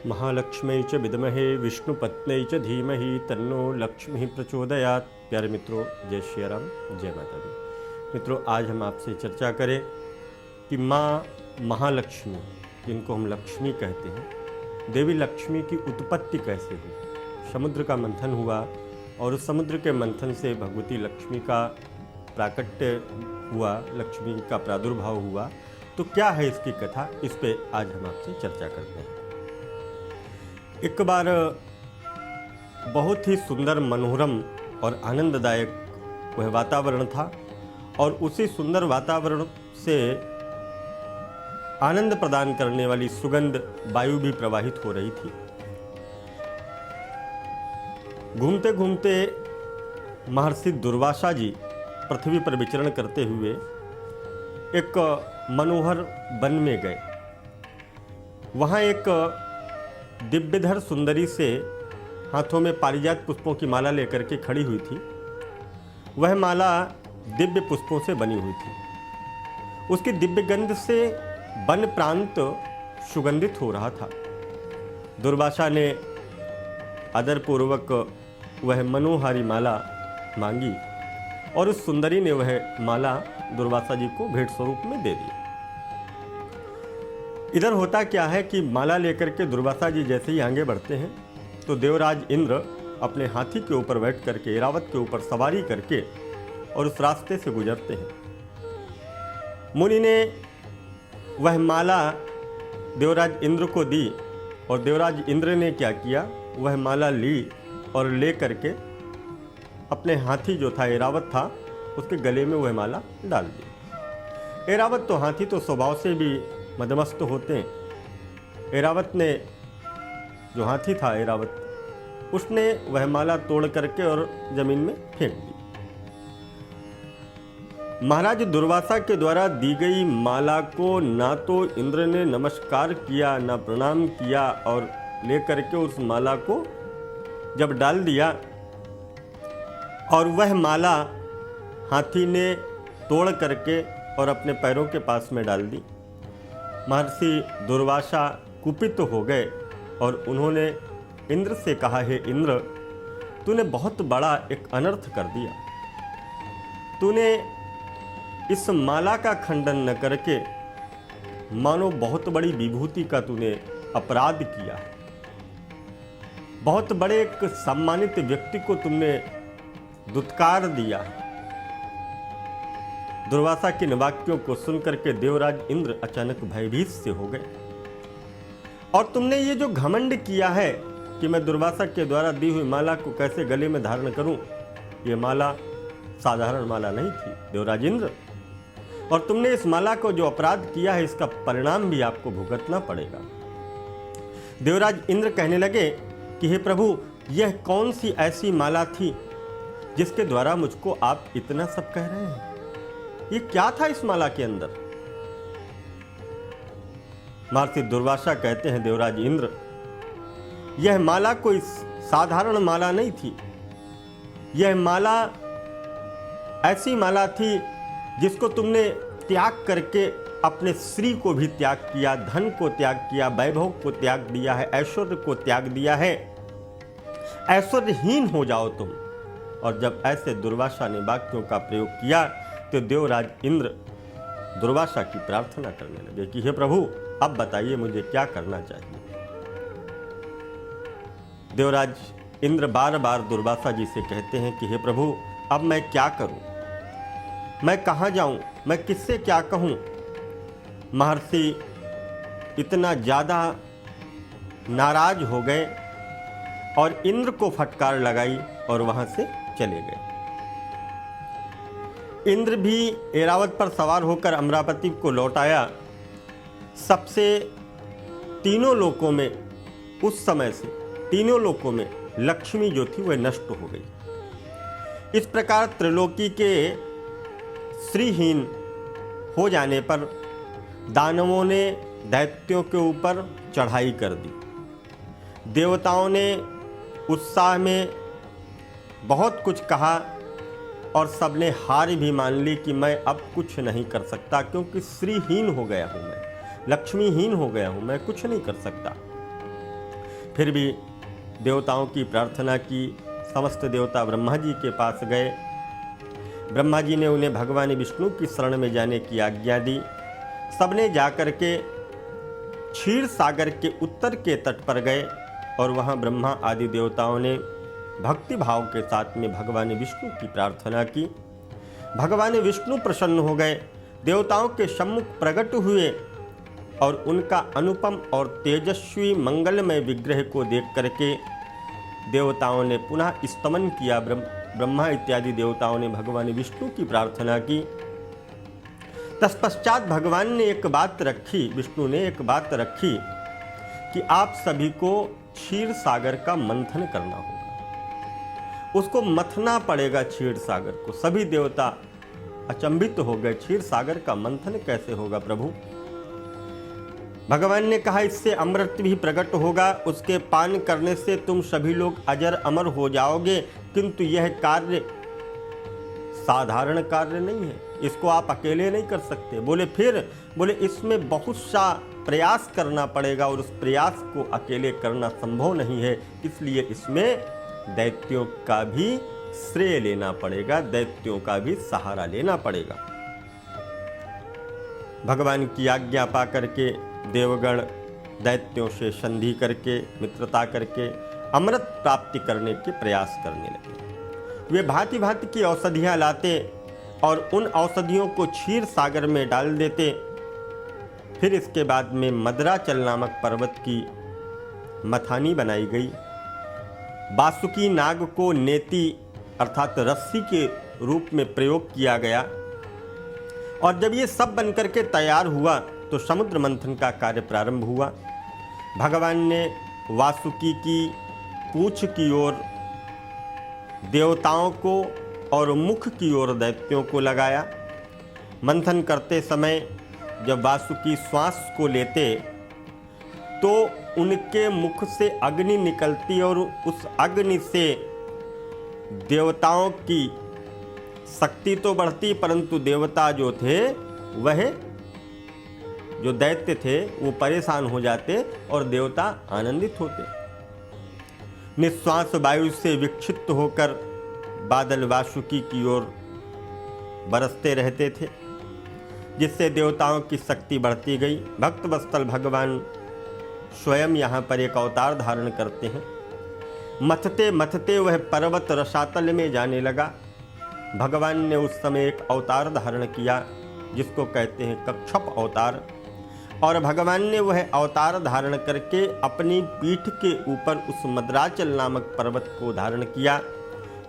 महालक्ष्मी च विद्महे विष्णुपत्नी च धीमहि तन्नो लक्ष्मी प्रचोदयात्। प्यारे मित्रों, जय श्री राम, जय माता दी। मित्रों, आज हम आपसे चर्चा करें कि माँ महालक्ष्मी, जिनको हम लक्ष्मी कहते हैं, देवी लक्ष्मी की उत्पत्ति कैसे हुई। समुद्र का मंथन हुआ और उस समुद्र के मंथन से भगवती लक्ष्मी का प्राकट्य हुआ, लक्ष्मी का प्रादुर्भाव हुआ। तो क्या है इसकी कथा, इस पे आज हम आपसे चर्चा करते हैं। एक बार बहुत ही सुंदर, मनोरम और आनंददायक वह वातावरण था और उसी सुंदर वातावरण से आनंद प्रदान करने वाली सुगंध वायु भी प्रवाहित हो रही थी। घूमते घूमते महर्षि दुर्वासा जी पृथ्वी पर विचरण करते हुए एक मनोहर वन में गए। वहाँ एक दिव्यधर सुंदरी से हाथों में पारिजात पुष्पों की माला लेकर के खड़ी हुई थी। वह माला दिव्य पुष्पों से बनी हुई थी। उसकी दिव्य गंध से वन प्रांत सुगंधित हो रहा था। दुर्वासा ने आदरपूर्वक वह मनोहारी माला मांगी और उस सुंदरी ने वह माला दुर्वासा जी को भेंट स्वरूप में दे दी। इधर होता क्या है कि माला लेकर के दुर्वासा जी जैसे ही आगे बढ़ते हैं तो देवराज इंद्र अपने हाथी के ऊपर बैठ करके, ऐरावत के ऊपर सवारी करके और उस रास्ते से गुजरते हैं। मुनि ने वह माला देवराज इंद्र को दी और देवराज इंद्र ने क्या किया, वह माला ली और ले करके अपने हाथी जो था, ऐरावत था, उसके गले में वह माला डाल दी। ऐरावत तो हाथी तो स्वभाव से भी मदमस्त होते हैं। ऐरावत ने, जो हाथी था ऐरावत, उसने वह माला तोड़ करके और जमीन में फेंक दी। महाराज दुर्वासा के द्वारा दी गई माला को ना तो इंद्र ने नमस्कार किया, ना प्रणाम किया, और लेकर के उस माला को जब डाल दिया और वह माला हाथी ने तोड़ करके और अपने पैरों के पास में डाल दी। महर्षि दुर्वासा कुपित हो गए और उन्होंने इंद्र से कहा, हे इंद्र, तूने बहुत बड़ा एक अनर्थ कर दिया। तूने इस माला का खंडन न करके मानो बहुत बड़ी विभूति का तूने अपराध किया है। बहुत बड़े एक सम्मानित व्यक्ति को तुमने दुत्कार दिया है। दुर्वासा के इन वाक्यों को सुनकर के देवराज इंद्र अचानक भयभीत से हो गए। और तुमने ये जो घमंड किया है कि मैं दुर्वासा के द्वारा दी हुई माला को कैसे गले में धारण करूं, ये माला साधारण माला नहीं थी देवराज इंद्र, और तुमने इस माला को जो अपराध किया है, इसका परिणाम भी आपको भुगतना पड़ेगा। देवराज इंद्र कहने लगे कि हे प्रभु, यह कौन सी ऐसी माला थी जिसके द्वारा मुझको आप इतना सब कह रहे हैं? ये क्या था इस माला के अंदर? महर्षि दुर्वासा कहते हैं, देवराज इंद्र, यह माला कोई साधारण माला नहीं थी। यह माला ऐसी माला थी जिसको तुमने त्याग करके अपने श्री को भी त्याग किया, धन को त्याग किया, वैभव को त्याग दिया है, ऐश्वर्य को त्याग दिया है। ऐश्वर्यहीन हो जाओ तुम। और जब ऐसे दुर्वासा ने वाक्यों का प्रयोग किया तो देवराज इंद्र दुर्वासा की प्रार्थना करने लगे कि हे प्रभु, अब बताइए मुझे क्या करना चाहिए। देवराज इंद्र बार बार दुर्वासा जी से कहते हैं कि हे प्रभु, अब मैं क्या करूं, मैं कहां जाऊं, मैं किससे क्या कहूं। महर्षि इतना ज्यादा नाराज हो गए और इंद्र को फटकार लगाई और वहां से चले गए। इंद्र भी ऐरावत पर सवार होकर अमरावती को लौट आया। सबसे तीनों लोकों में, उस समय से तीनों लोकों में लक्ष्मी जो थी वह नष्ट हो गई। इस प्रकार त्रिलोकी के श्रीहीन हो जाने पर दानवों ने दैत्यों के ऊपर चढ़ाई कर दी। देवताओं ने उत्साह में बहुत कुछ कहा और सबने हार भी मान ली कि मैं अब कुछ नहीं कर सकता, क्योंकि श्रीहीन हो गया हूँ, मैं लक्ष्मीहीन हो गया हूँ, मैं कुछ नहीं कर सकता। फिर भी देवताओं की प्रार्थना की। समस्त देवता ब्रह्मा जी के पास गए। ब्रह्मा जी ने उन्हें भगवान विष्णु की शरण में जाने की आज्ञा दी। सबने जाकर के क्षीर सागर के उत्तर के तट पर गए और वहां ब्रह्मा आदि देवताओं ने भक्ति भाव के साथ में भगवान विष्णु की प्रार्थना की। भगवान विष्णु प्रसन्न हो गए, देवताओं के सम्मुख प्रकट हुए और उनका अनुपम और तेजस्वी मंगलमय विग्रह को देख करके देवताओं ने पुनः स्तमन किया। ब्रह्मा इत्यादि देवताओं ने भगवान विष्णु की प्रार्थना की। तत्पश्चात भगवान ने एक बात रखी, विष्णु ने एक बात रखी कि आप सभी को क्षीर सागर का मंथन करना होगा। उसको मथना पड़ेगा क्षीर सागर को। सभी देवता अचंभित हो गए, क्षीर सागर का मंथन कैसे होगा प्रभु? भगवान ने कहा, इससे अमृत भी प्रकट होगा, उसके पान करने से तुम सभी लोग अजर अमर हो जाओगे, किंतु यह कार्य साधारण कार्य नहीं है, इसको आप अकेले नहीं कर सकते। बोले फिर? बोले इसमें बहुत सा प्रयास करना पड़ेगा और उस प्रयास को अकेले करना संभव नहीं है, इसलिए इसमें दैत्यों का भी श्रेय लेना पड़ेगा, दैत्यों का भी सहारा लेना पड़ेगा। भगवान की आज्ञा पा करके देवगण दैत्यों से संधि करके, मित्रता करके अमृत प्राप्ति करने के प्रयास करने लगे। वे भांति भांति की औषधियाँ लाते और उन औषधियों को क्षीर सागर में डाल देते। फिर इसके बाद में मदराचल नामक पर्वत की मथानी बनाई गई। वासुकी नाग को नेति अर्थात रस्सी के रूप में प्रयोग किया गया और जब ये सब बनकर के तैयार हुआ तो समुद्र मंथन का कार्य प्रारंभ हुआ। भगवान ने वासुकी की पूंछ की ओर देवताओं को और मुख की ओर दैत्यों को लगाया। मंथन करते समय जब वासुकी श्वास को लेते तो उनके मुख से अग्नि निकलती और उस अग्नि से देवताओं की शक्ति तो बढ़ती, परंतु देवता जो थे वह जो दैत्य थे वो परेशान हो जाते और देवता आनंदित होते। निश्वास वायु से विक्षिप्त होकर बादल वासुकी की ओर बरसते रहते थे, जिससे देवताओं की शक्ति बढ़ती गई। भक्त वत्सल भगवान स्वयं यहाँ पर एक अवतार धारण करते हैं। मथते मथते वह पर्वत रसातल में जाने लगा। भगवान ने उस समय एक अवतार धारण किया जिसको कहते हैं कच्छप अवतार, और भगवान ने वह अवतार धारण करके अपनी पीठ के ऊपर उस मदराचल नामक पर्वत को धारण किया।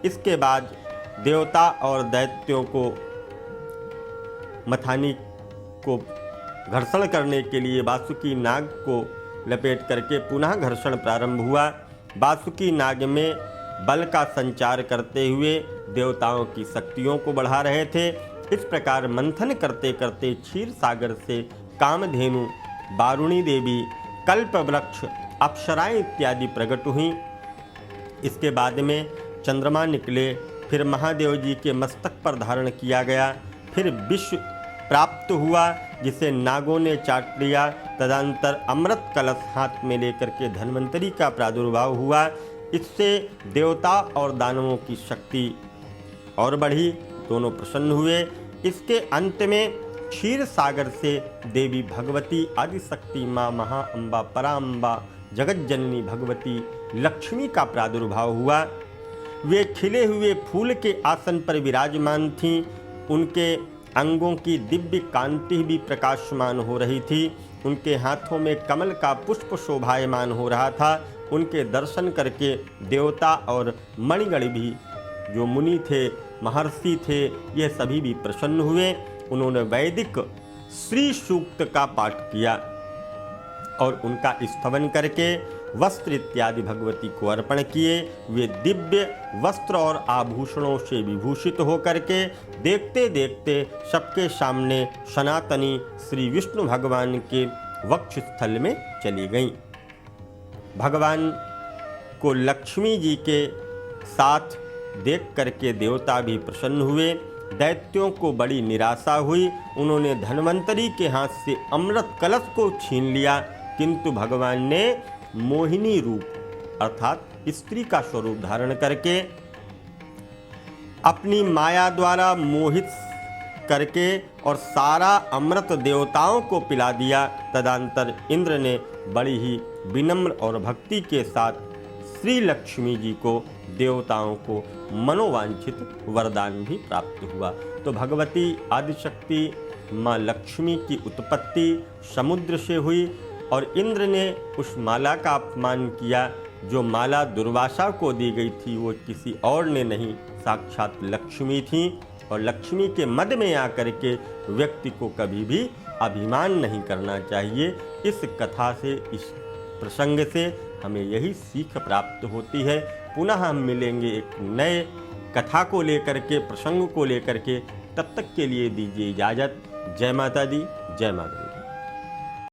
इसके बाद देवता और दैत्यों को मथानी को घर्षण करने के लिए वासुकी नाग को लपेट करके पुनः घर्षण प्रारंभ हुआ। वासुकी नाग में बल का संचार करते हुए देवताओं की शक्तियों को बढ़ा रहे थे। इस प्रकार मंथन करते करते क्षीर सागर से कामधेनु, वारुणी देवी, कल्पवृक्ष, अप्सराएं इत्यादि प्रकट हुई। इसके बाद में चंद्रमा निकले, फिर महादेव जी के मस्तक पर धारण किया गया। फिर विश्व प्राप्त हुआ जिसे नागों ने चाट लिया। तदंतर अमृत कलश हाथ में लेकर के धन्वंतरी का प्रादुर्भाव हुआ। इससे देवता और दानवों की शक्ति और बढ़ी, दोनों प्रसन्न हुए। इसके अंत में क्षीर सागर से देवी भगवती आदिशक्ति माँ महाअंबा पराम्बा जगत जननी भगवती लक्ष्मी का प्रादुर्भाव हुआ। वे खिले हुए फूल के आसन पर विराजमान थीं। उनके अंगों की दिव्य कांति भी प्रकाशमान हो रही थी। उनके हाथों में कमल का पुष्प शोभायमान हो रहा था। उनके दर्शन करके देवता और मणिगण भी, जो मुनि थे, महर्षि थे, ये सभी भी प्रसन्न हुए। उन्होंने वैदिक श्री सूक्त का पाठ किया और उनका स्तवन करके वस्त्र इत्यादि भगवती को अर्पण किए। वे दिव्य वस्त्र और आभूषणों से विभूषित होकर के देखते देखते सबके सामने सनातनी श्री विष्णु भगवान के वक्ष स्थल में चली गईं। भगवान को लक्ष्मी जी के साथ देख करके देवता भी प्रसन्न हुए। दैत्यों को बड़ी निराशा हुई। उन्होंने धन्वंतरी के हाथ से अमृत कलश को छीन लिया, किंतु भगवान ने मोहिनी रूप अर्थात स्त्री का स्वरूप धारण करके अपनी माया द्वारा मोहित करके और सारा अमृत देवताओं को पिला दिया। तदंतर इंद्र ने बड़ी ही विनम्र और भक्ति के साथ श्री लक्ष्मी जी को, देवताओं को मनोवांछित वरदान भी प्राप्त हुआ। तो भगवती आदिशक्ति माँ लक्ष्मी की उत्पत्ति समुद्र से हुई और इंद्र ने उस माला का अपमान किया। जो माला दुर्वासा को दी गई थी वो किसी और ने नहीं, साक्षात लक्ष्मी थी। और लक्ष्मी के मद में आकर के व्यक्ति को कभी भी अभिमान नहीं करना चाहिए। इस कथा से, इस प्रसंग से हमें यही सीख प्राप्त होती है। पुनः हम मिलेंगे एक नए कथा को लेकर के, प्रसंग को लेकर के। तब तक के लिए दीजिए इजाज़त। जय माता दी, जय माता दी।